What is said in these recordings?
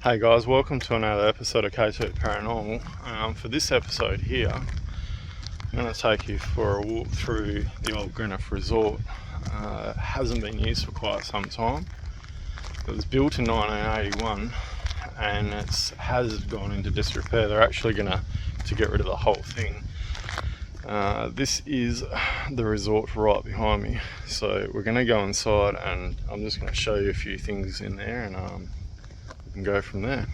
Hey guys, welcome to another episode of K2 Paranormal. For this episode here, I'm going to take you for a walk through the old Greenough Resort. It hasn't been used for quite some time. It was built in 1981 and it has gone into disrepair. They're actually going to get rid of the whole thing. This is the resort right behind me, so we're going to go inside and I'm just going to show you a few things in there and we can go from there.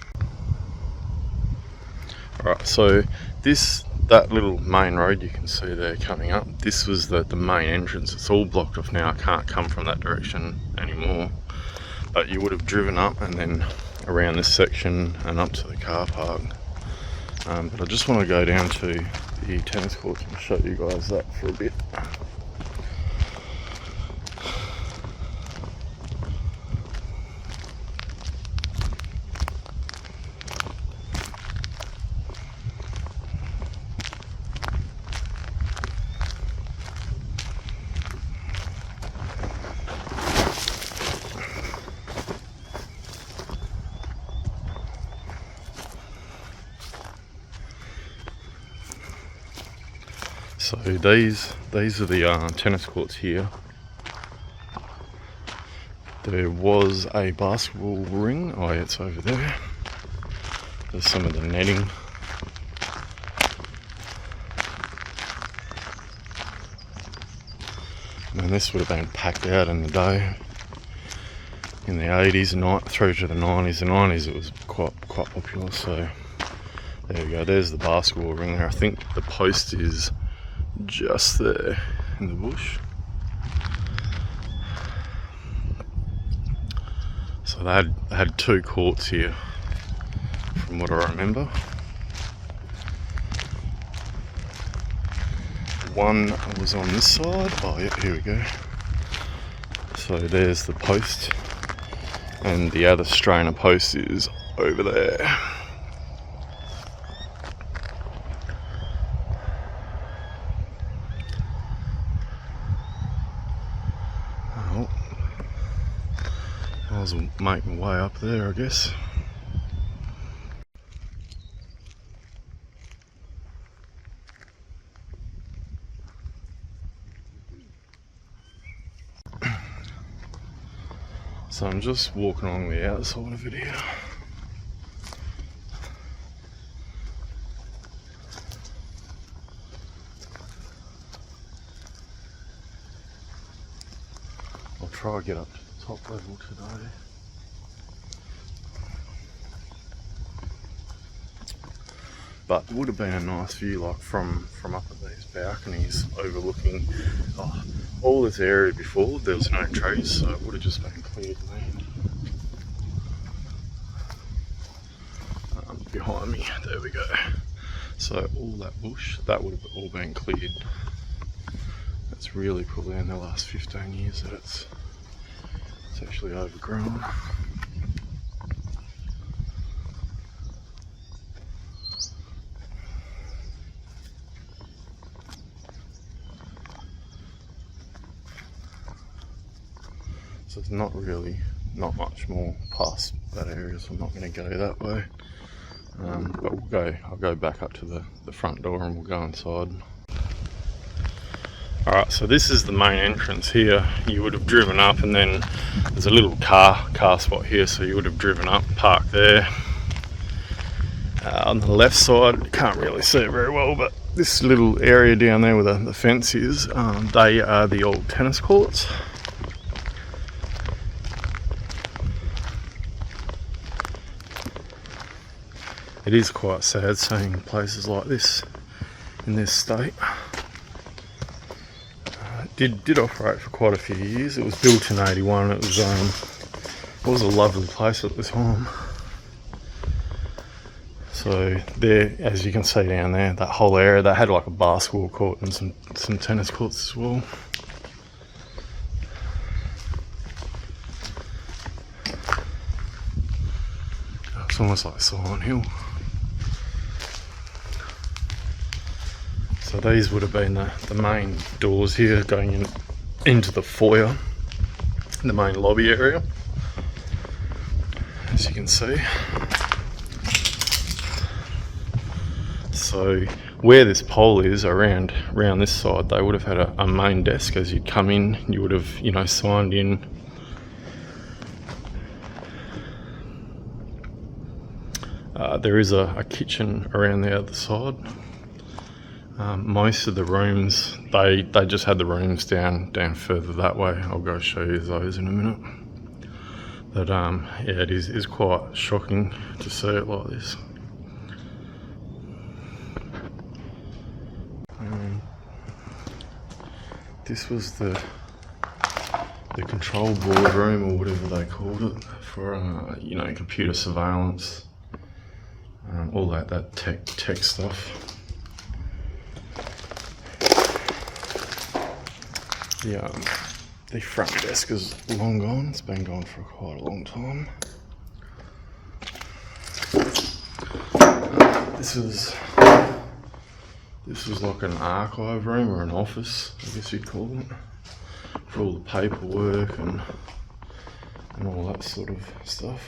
Alright, so that little main road you can see there coming up, this was the main entrance. It's all blocked off now. I can't come from that direction anymore, but you would have driven up and then around this section and up to the car park. But I just want to go down to the tennis courts and show you guys that for a bit. So these are the tennis courts here. There was a basketball ring. Oh yeah, it's over there. There's some of the netting. And this would have been packed out in the day. In the 80s and through to the 90s. The 90s it was quite popular. So there we go. There's the basketball ring there. I think the post is just there in the bush. So they had two courts here from what I remember. One was on this side. Oh yeah, here we go. So there's the post and the other strainer post is over there. I was making my way up there, I guess. So I'm just walking along the outside of it here. I'll try to get up to the top level today. But it would have been a nice view, like from up at these balconies overlooking all this area before. There was no trees, so it would have just been cleared land. Behind me, there we go. So all that bush, that would have all been cleared. It's really probably in the last 15 years that it's actually overgrown. So it's not much more past that area, so I'm not going to go that way. But I'll go back up to the front door and we'll go inside. Alright, so this is the main entrance here. You would have driven up and then there's a little car spot here, so you would have driven up, parked there. On the left side, you can't really see it very well, but this little area down there where the fence is, they are the old tennis courts. It is quite sad seeing places like this in this state. It did operate for quite a few years. It was built in 81. It was a lovely place at the time. So there, as you can see down there, that whole area, they had like a basketball court and some tennis courts as well. It's almost like Silent Hill. So these would have been the main doors here going into the foyer, the main lobby area, as you can see. So where this pole is around this side, they would have had a main desk. As you'd come in, you would have, you know, signed in. There is a kitchen around the other side. Most of the rooms, they just had the rooms down further that way. I'll go show you those in a minute. But yeah, it is quite shocking to see it like this. This was the control board room, or whatever they called it, for you know, computer surveillance, all that tech stuff. The front desk is long gone. It's been gone for quite a long time. This was like an archive room, or an office, I guess you'd call it, for all the paperwork and all that sort of stuff.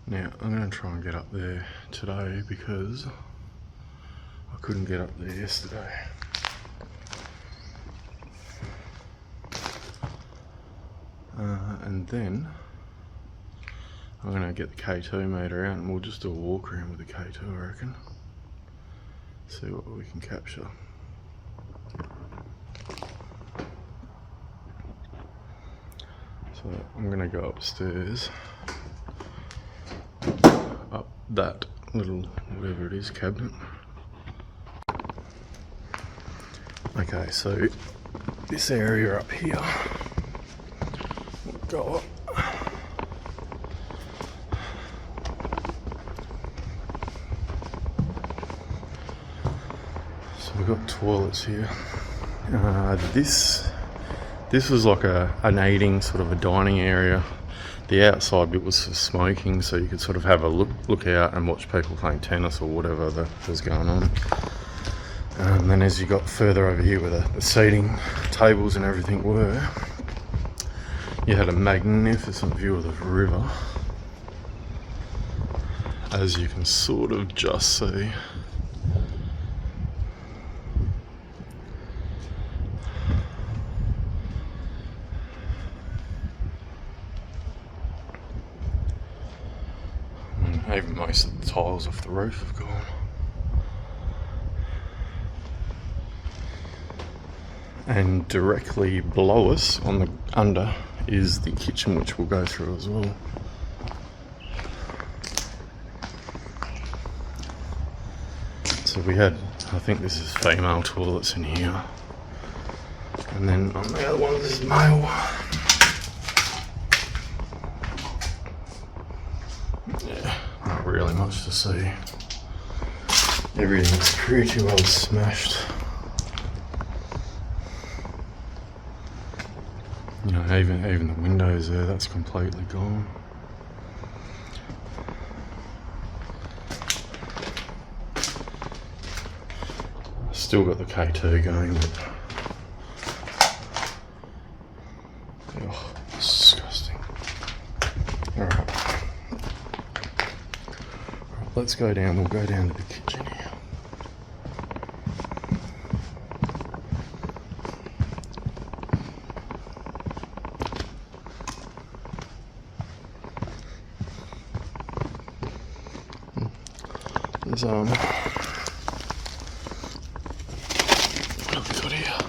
Now, I'm going to try and get up there today because I couldn't get up there yesterday. And then I'm going to get the K2 meter out and we'll just do a walk around with the K2, I reckon. See what we can capture. So I'm going to go upstairs, up that little, whatever it is, cabinet. Okay, so this area up here, we'll go up. So we've got toilets here. This was like an eating, sort of a dining area. The outside bit was for smoking, so you could sort of have a look out and watch people playing tennis or whatever that was going on. And then as you got further over here where the seating tables and everything were, you had a magnificent view of the river, as you can sort of just see. And even most of the tiles off the roof have gone. And directly below us, on the under, is the kitchen, which we'll go through as well. So we had, I think this is female toilets in here, and then on the other one this is male. Yeah, not really much to see. Everything's pretty well smashed. You know, even the windows there, that's completely gone. Still got the K2 going, but oh, disgusting. Alright, let's go down. We'll go down to the kitchen here. There's what have we got here?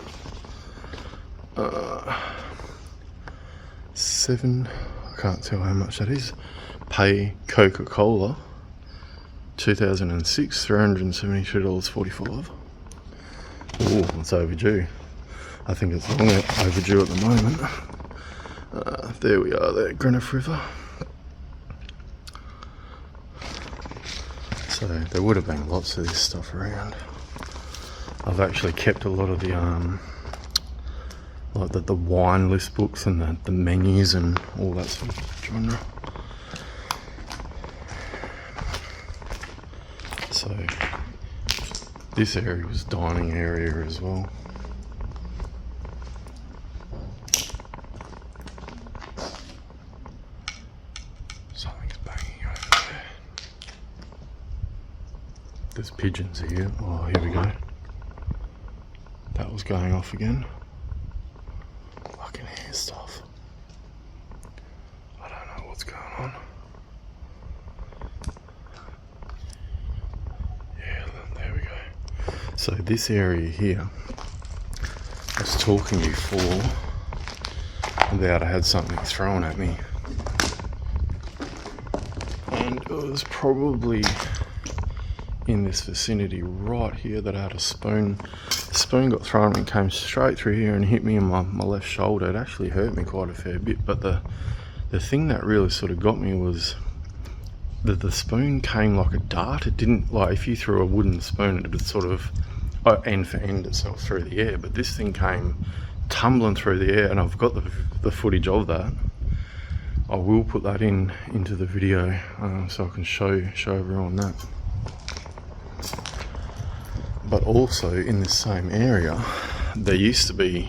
7, I can't tell how much that is. Pay Coca-Cola, 2006, $372.45. Oh, it's overdue. I think it's long overdue at the moment. There we are, there, Greenough River. So there would have been lots of this stuff around. I've actually kept a lot of the like the wine list books and the menus and all that sort of genre. So this area was dining area as well. Something's banging over there. There's pigeons here. Oh, here we go. That was going off again. I can hear stuff. I don't know what's going on. Yeah, there we go. So this area here, I was talking before about I had something thrown at me. And it was probably in this vicinity right here that I had a spoon. The spoon got thrown and came straight through here and hit me in my left shoulder. It actually hurt me quite a fair bit, but the thing that really sort of got me was that the spoon came like a dart. It didn't, like if you threw a wooden spoon, it would sort of end for end itself through the air, but this thing came tumbling through the air, and I've got the footage of that. I will put that into the video so I can show everyone that. But also in this same area, there used to be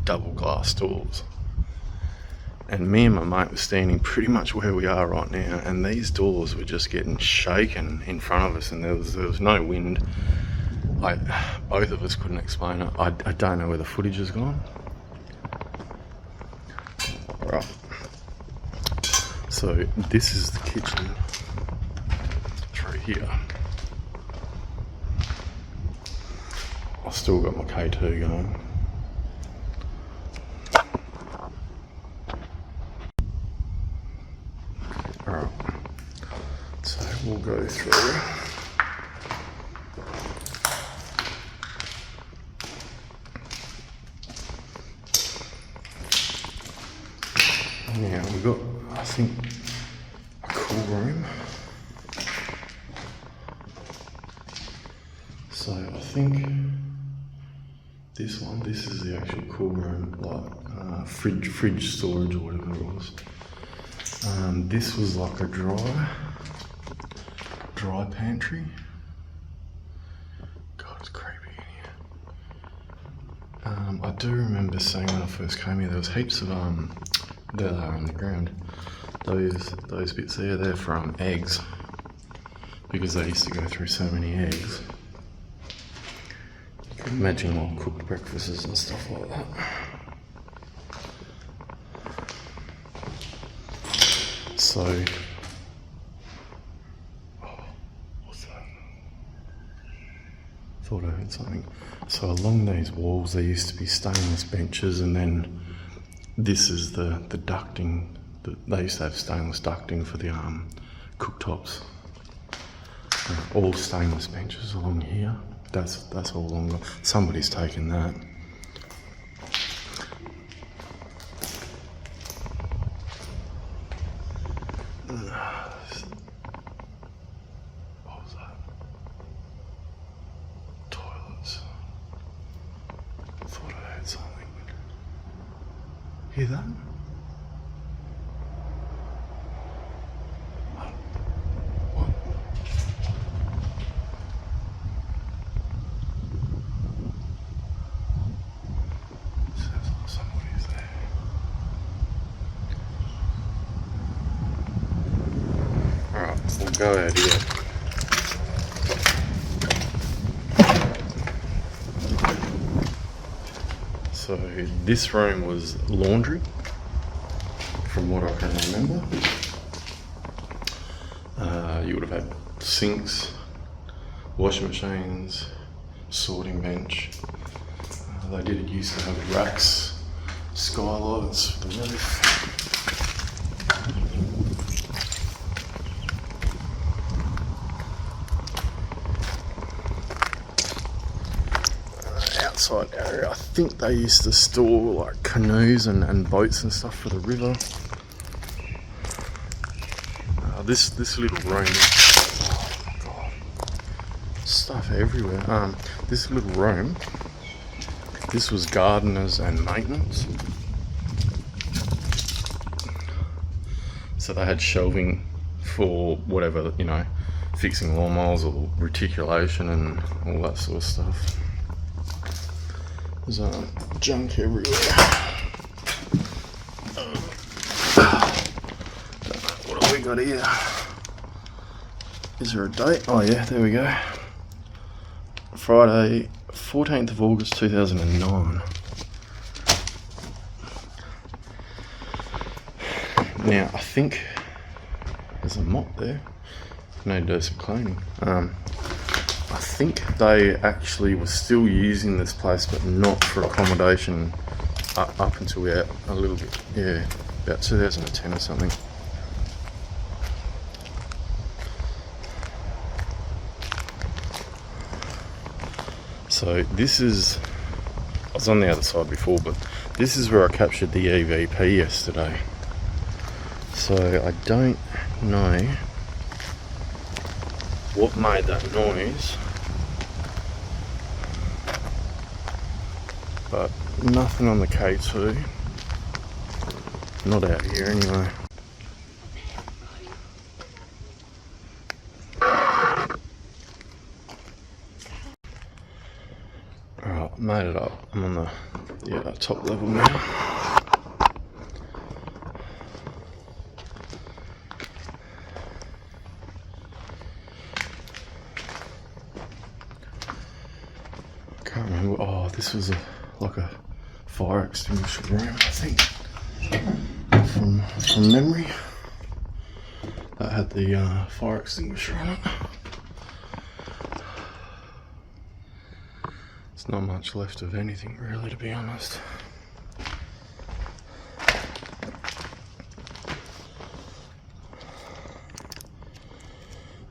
double glass doors. And me and my mate were standing pretty much where we are right now, and these doors were just getting shaken in front of us, and there was no wind. Both of us couldn't explain it. I don't know where the footage has gone. Right. So this is the kitchen through here. I've still got my K2 going. Alright, so we'll go through. Now we've got, I think, a cool room. So I think this is the actual cool room, like fridge storage or whatever it was. This was like a dry pantry. God, it's creepy in here. I do remember seeing when I first came here, there was heaps of there they are on the ground. Those bits there, they're from eggs, because they used to go through so many eggs. You can imagine more cooked breakfasts and stuff like that. So, what's that? Thought I heard something. So along these walls there used to be stainless benches, and then this is the ducting. They used to have stainless ducting for the cooktops. All stainless benches along here. That's all along. Somebody's taken that. What was that? Toilets. I thought I heard something. Hear that? What? Sounds like somebody's there. Alright, so we'll go out here. So this room was laundry, from what I can remember. You would have had sinks, washing machines, sorting bench. They used to have racks, skylights for the roof. Outside area, I think they used to store like canoes and boats and stuff for the river. This little room, oh God, stuff everywhere. This little room, this was gardeners and maintenance. So they had shelving for whatever, fixing lawnmowers or reticulation and all that sort of stuff. There's junk everywhere. What have we got here? Is there a date? Oh yeah, there we go. Friday, 14th of August 2009. Now I think there's a mop there. I need to do some cleaning. I think they actually were still using this place, but not for accommodation up until a little bit, yeah, about 2010 or something. So this is, I was on the other side before, but this is where I captured the EVP yesterday. So I don't know what made that noise, but nothing on the K2, not out here anyway. Alright, made it up. I'm on the top level now. Can't remember. Oh, this was like a fire extinguisher room, I think, from memory. That had the fire extinguisher on it. There's not much left of anything really, to be honest.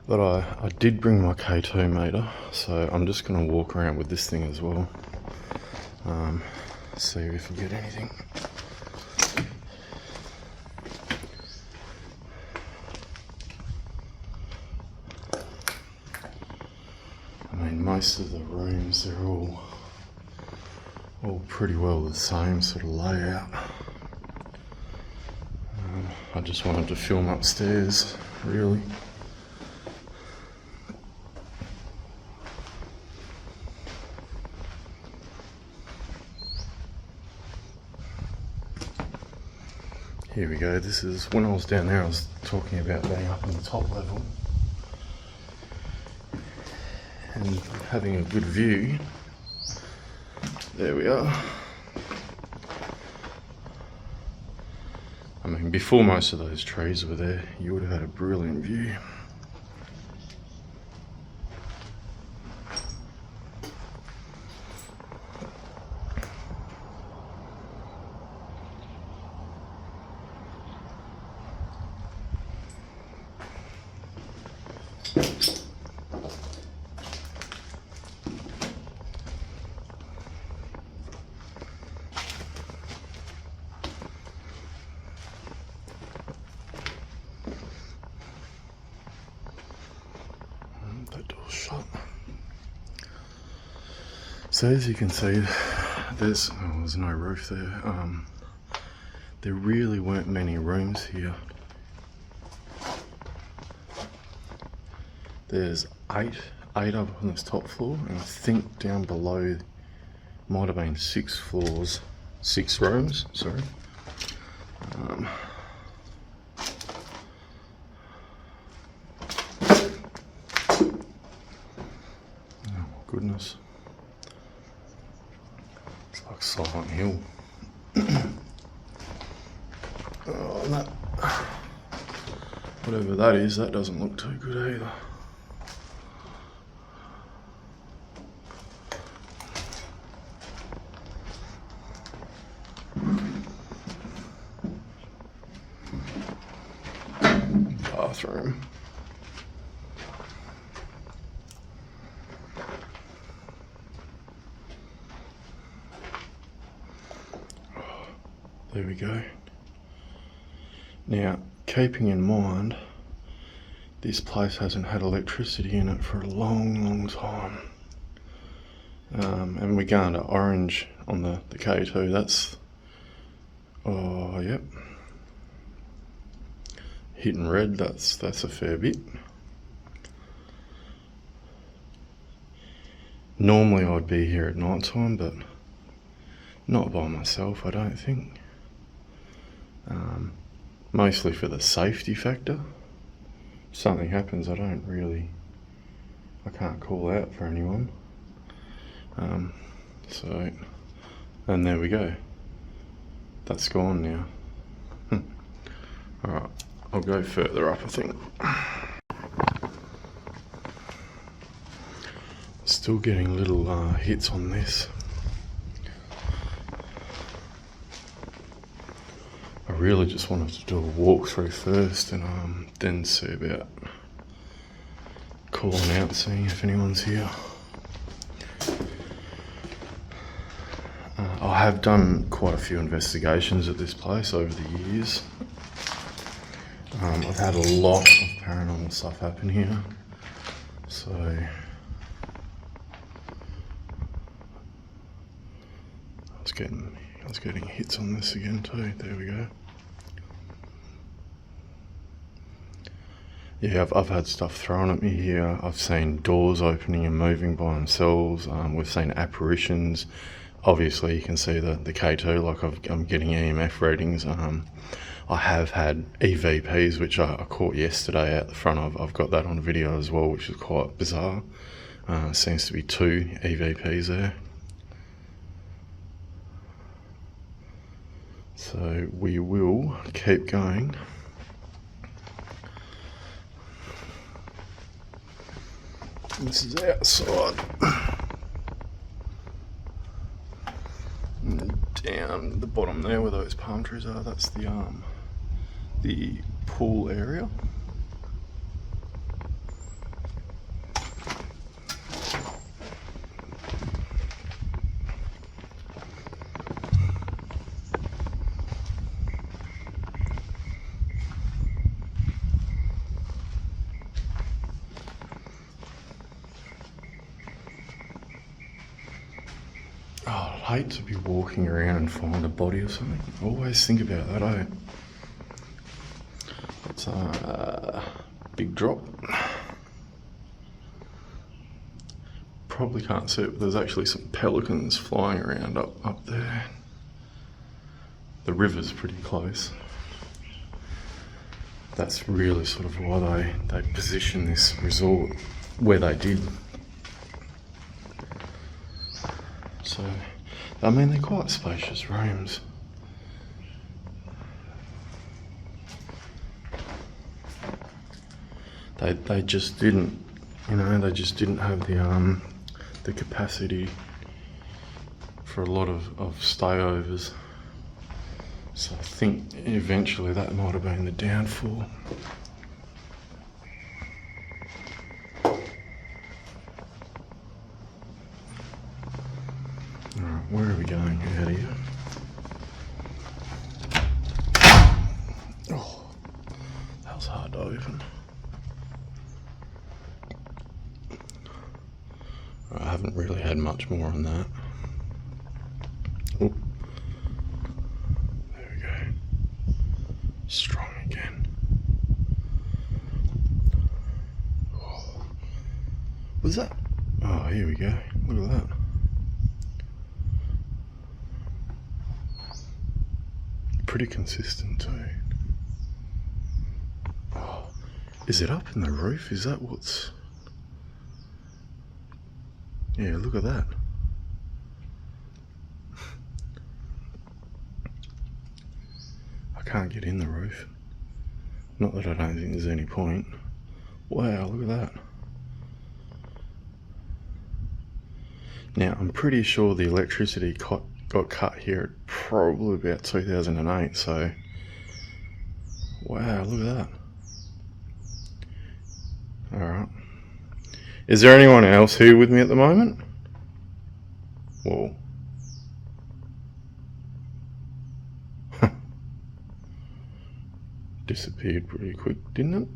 But I did bring my K2 meter, so I'm just going to walk around with this thing as well. See if we get anything. I mean, most of the rooms, they're all pretty well the same sort of layout. I just wanted to film upstairs, really. Here we go. This is, when I was down there, I was talking about being up in the top level and having a good view. There we are. I mean, before most of those trees were there, you would have had a brilliant view. That door's shut. So as you can see, there's no roof there. There really weren't many rooms here. There's eight up on this top floor, and I think down below might have been 6 rooms, sorry. Oh goodness. It's like Silent Hill. Oh, and that, whatever that is, that doesn't look too good either. Bathroom. There we go. Now, keeping in mind, this place hasn't had electricity in it for a long time. And we're going to orange on the K2. That's, oh yep, hitting red. That's a fair bit. Normally I'd be here at night time, but not by myself, I don't think. Mostly for the safety factor. If something happens, I can't call out for anyone. And there we go. That's gone now. Alright, I'll go further up, I think. Still getting little hits on this. I really just wanted to do a walkthrough first and then see about calling out, seeing if anyone's here. I have done quite a few investigations at this place over the years. I've had a lot of paranormal stuff happen here, so I was getting hits on this again too. There we go. Yeah, I've had stuff thrown at me here. I've seen doors opening and moving by themselves. We've seen apparitions. Obviously, you can see the K2, like I'm getting EMF readings. I have had EVPs, which I caught yesterday out the front. I've got that on video as well, which is quite bizarre. Seems to be 2 EVPs there. So we will keep going. This is outside. And down the bottom there where those palm trees are, that's the pool area. Oh, I'd hate to be walking around and find a body or something. I always think about that, eh? It's a big drop. Probably can't see it, but there's actually some pelicans flying around up there. The river's pretty close. That's really sort of why they positioned this resort where they did. So, I mean, they're quite spacious rooms. They just didn't, they just didn't have the capacity for a lot of stayovers. So I think eventually that might have been the downfall. Alright, where are we going out here? Oh, that was hard to open. I haven't really had much more on that. Oh, there we go. Strong again. Oh, what's that? Oh, here we go. Look at that. Pretty consistent too. Oh, is it up in the roof? Is that what's... Yeah, look at that. I can't get in the roof. Not that I don't think there's any point. Wow, look at that. Now, I'm pretty sure the electricity got cut here at probably about 2008, so... Wow, look at that. Alright. Is there anyone else here with me at the moment? Whoa. Disappeared pretty quick, didn't it?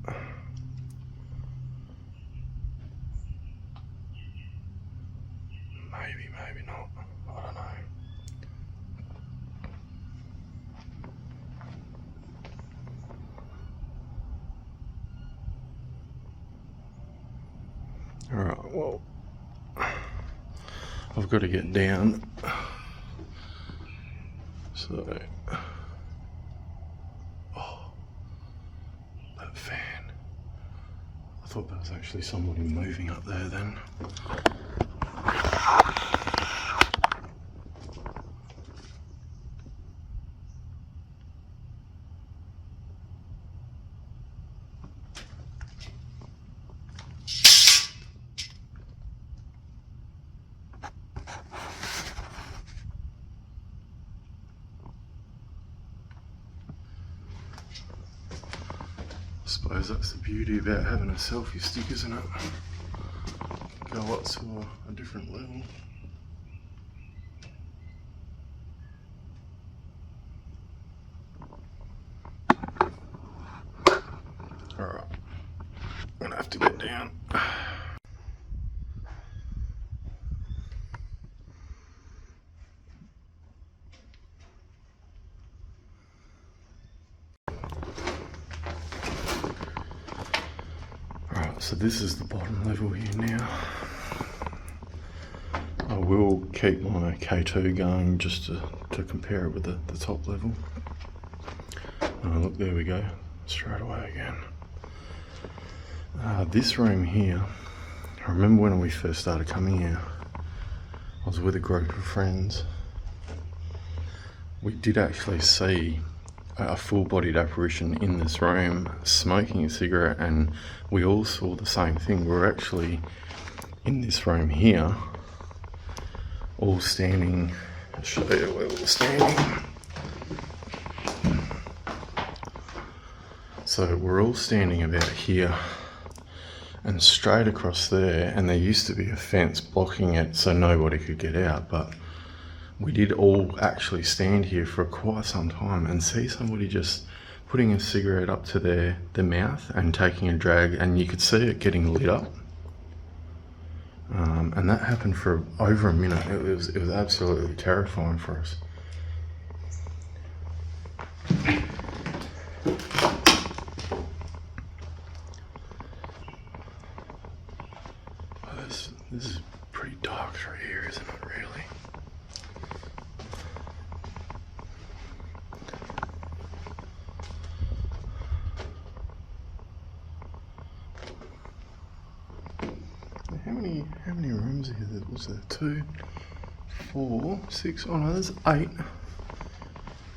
Maybe not. I don't know. Alright, well, I've got to get down. So, oh, that fan. I thought that was actually somebody moving up there then. I suppose that's the beauty about having a selfie stick, isn't it? Go up to a different level. Alright, I'm gonna have to get down. So this is the bottom level here now. I will keep my K2 going just to compare it with the top level. Oh, look, there we go, straight away again. This room here, I remember when we first started coming here, I was with a group of friends. We did actually see a full-bodied apparition in this room smoking a cigarette, and we all saw the same thing. We were actually in this room here, all standing. I'll show you where we were standing. So we're all standing about here and straight across there, and there used to be a fence blocking it so nobody could get out, but we did all actually stand here for quite some time and see somebody just putting a cigarette up to their mouth and taking a drag, and you could see it getting lit up. And that happened for over a minute. It was absolutely terrifying for us. This is pretty dark through here, isn't it, really? How many rooms here? Was there 2, 4, 6? Oh no, there's 8.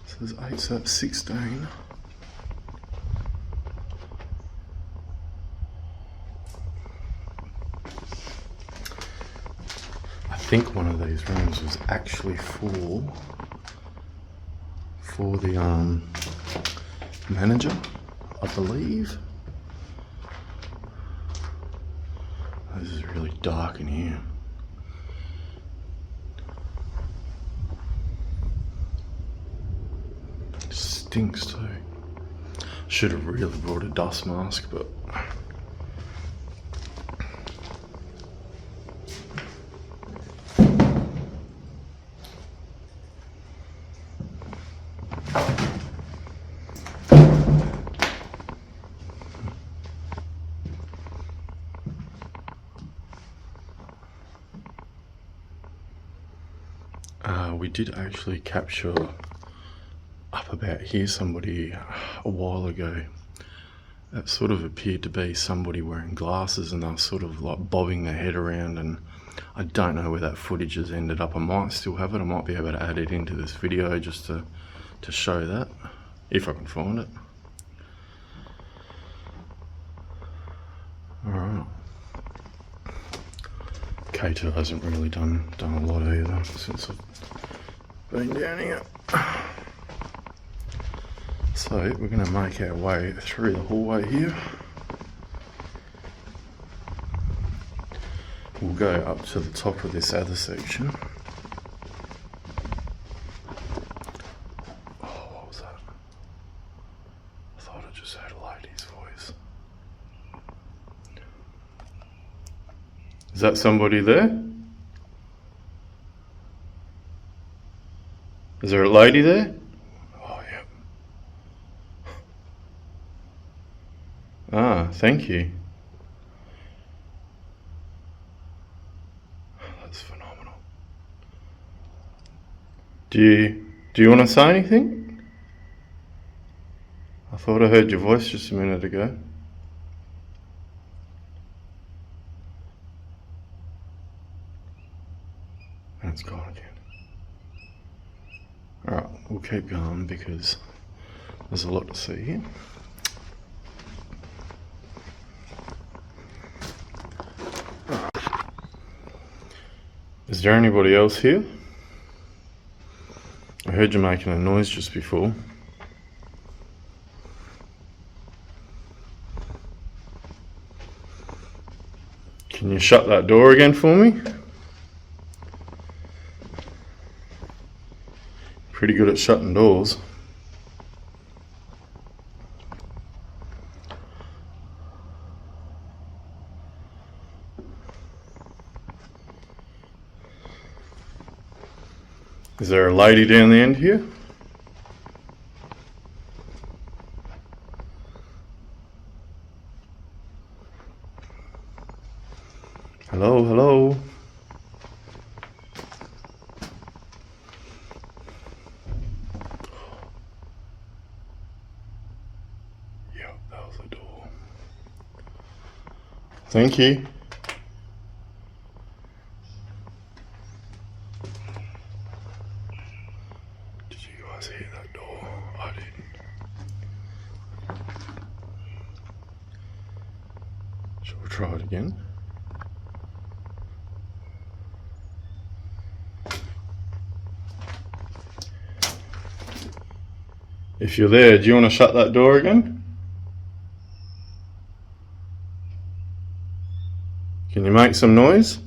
So there's 8, so that's 16. I think one of these rooms was actually for the manager, I believe. This is really dark in here. It stinks too. Should have really brought a dust mask, but we did actually capture up about here somebody a while ago. That sort of appeared to be somebody wearing glasses, and they were sort of like bobbing their head around, and I don't know where that footage has ended up. I might still have it. I might be able to add it into this video just to show that, if I can find it. Alright. K2 hasn't really done a lot either since I've been down here. So we're going to make our way through the hallway here. We'll go up to the top of this other section. Oh, what was that? I thought I just heard a lady's voice. Is that somebody there? Is there a lady there? Oh, yeah. Ah, thank you. That's phenomenal. Do you want to say anything? I thought I heard your voice just a minute ago. And it's gone again. Alright, we'll keep going because there's a lot to see here. Is there anybody else here? I heard you making a noise just before. Can you shut that door again for me? Pretty good at shutting doors. Is there a lady down the end here? Hello, hello. Yep, that was the door. Thank you. Did you guys hear that door? I didn't. Shall we try it again? If you're there, do you want to shut that door again? Can you make some noise?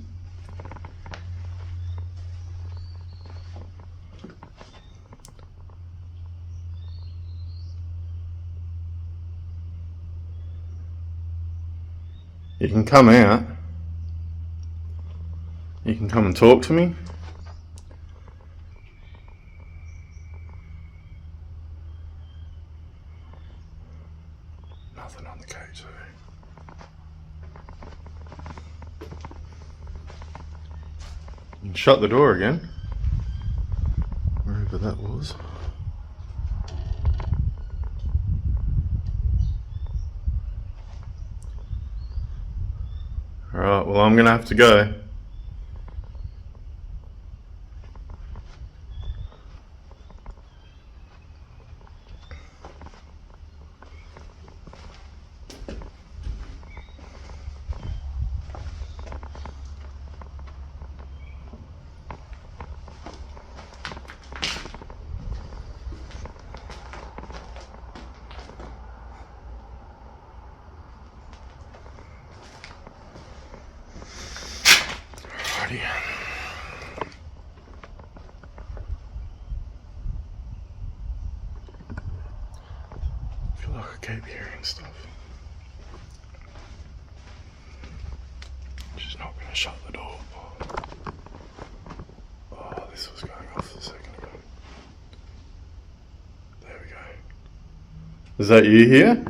You can come out. You can come and talk to me. Nothing on the cage though. You can shut the door again. Wherever that was. Alright, well I'm gonna have to go. Alrighty. I feel like I keep hearing stuff. She's not gonna shut the door. Oh, this was going off a second ago. There we go. Is that you here?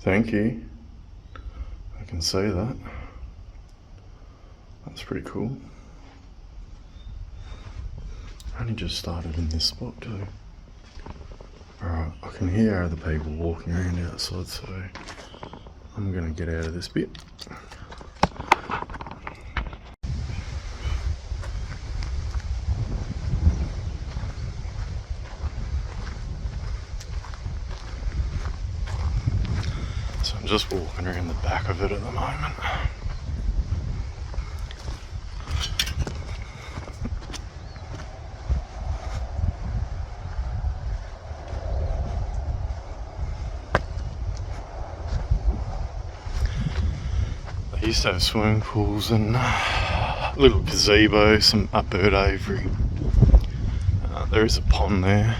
Thank you. I can say that. That's pretty cool. I only just started in this spot too. Alright, I can hear other people walking around outside, so I'm gonna get out of this bit. So I'm just walking around the back of it at the moment. They used to have swimming pools and a little gazebo, a bird aviary. There is a pond there.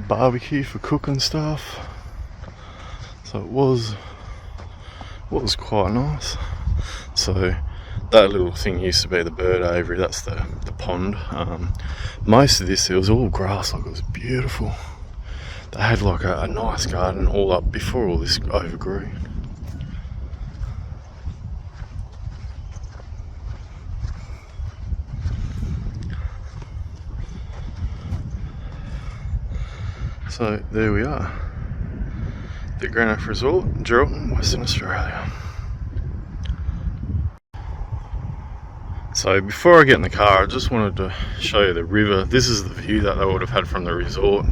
Barbecue for cooking stuff, so it was quite nice. So that little thing used to be the bird aviary. That's the pond. Most of this, it was all grass. Like, it was beautiful. They had like a nice garden all up before all this overgrew. So there we are, the Greenough Resort, Geraldton, Western Australia. So before I get in the car, I just wanted to show you the river. This is the view that they would have had from the resort.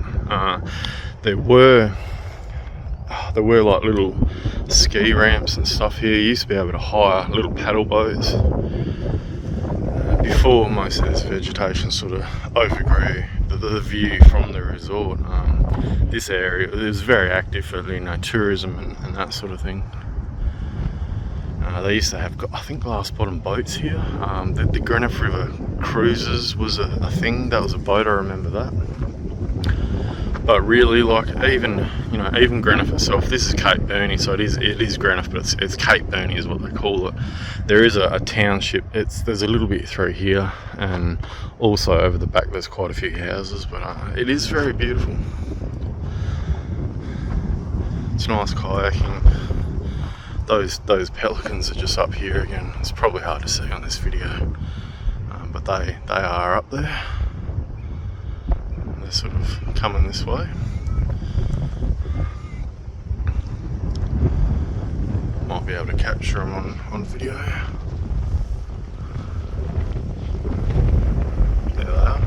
There were like little ski ramps and stuff here. You used to be able to hire little paddle boats before most of this vegetation sort of overgrew the view from the resort. This area is very active for, you know, tourism and that sort of thing. They used to have, I think, glass bottom boats here. The Greenough River cruises was a thing. That was a boat, I remember that. But really, like, even Greenough itself, this is Cape Burney, so it is Greenough, but it's Cape Burney is what they call it. There is a township. There's a little bit through here, and also over the back there's quite a few houses, but it is very beautiful. It's nice kayaking. Those pelicans are just up here again. It's probably hard to see on this video, but they are up there. They're sort of coming this way. Might be able to capture them on video. There they are.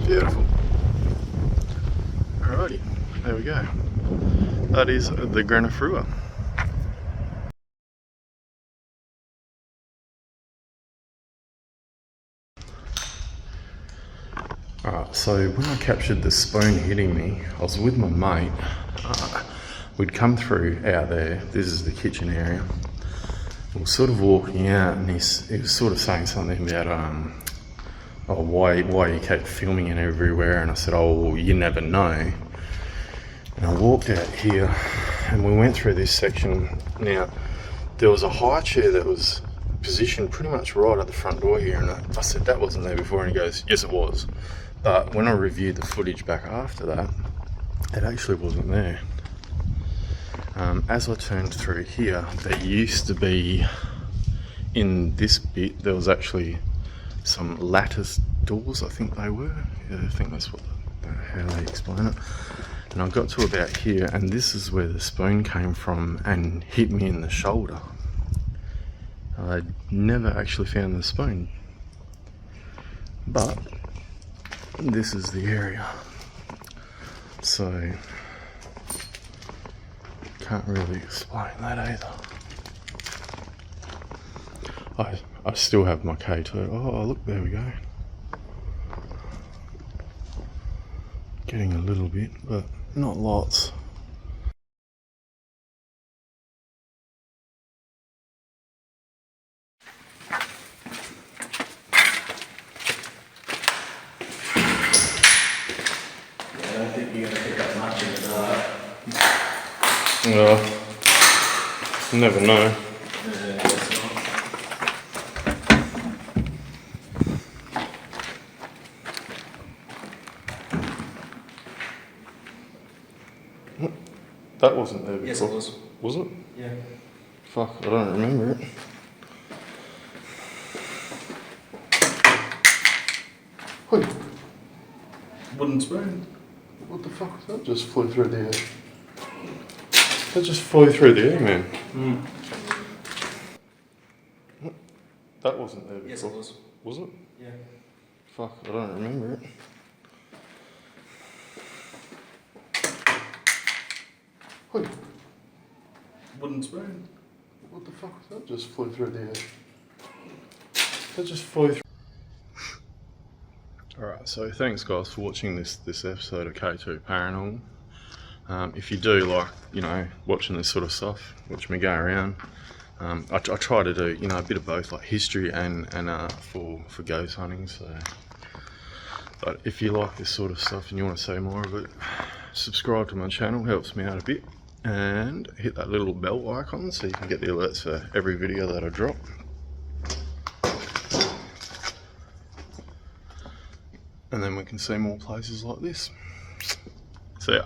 Beautiful. Alrighty, there we go. That is the Greenough River. Alright, so when I captured the spoon hitting me, I was with my mate. We'd come through out there. This is the kitchen area. We were sort of walking out, and he was sort of saying something about why you keep filming it everywhere, and I said, oh, well, you never know. And I walked out here, and we went through this section. Now, there was a high chair that was positioned pretty much right at the front door here, and I said, that wasn't there before, and he goes, yes, it was. But when I reviewed the footage back after that, it actually wasn't there. As I turned through here, there used to be, in this bit, there was actually some lattice doors, I think they were. Yeah, I think that's how they explain it. And I got to about here, and this is where the spoon came from and hit me in the shoulder. I never actually found the spoon, but this is the area, so can't really explain that either. I still have my K2. Oh look, there we go. Getting a little bit, but not lots. I don't think you're going to pick up much in the dark. Well, never know. It's not. That wasn't there before. Yes, it was. Was it? Yeah. Fuck, I don't remember it. Wait, Wooden spoon. what the fuck was that? Just flew through the air. That just flew through the air, man. Mm. That wasn't there before. Yes, it was. Was it? Yeah. Fuck, I don't remember it. Wait, Wooden spoon. what the fuck was that? Just flew through the air. That just flew through. Alright, so thanks guys for watching this episode of K2 Paranormal. If you do like, watching this sort of stuff, watch me go around. I try to do, a bit of both, like history and for ghost hunting. So, but if you like this sort of stuff and you want to see more of it, subscribe to my channel, helps me out a bit. and hit that little bell icon so you can get the alerts for every video that I drop. And then we can see more places like this. See ya.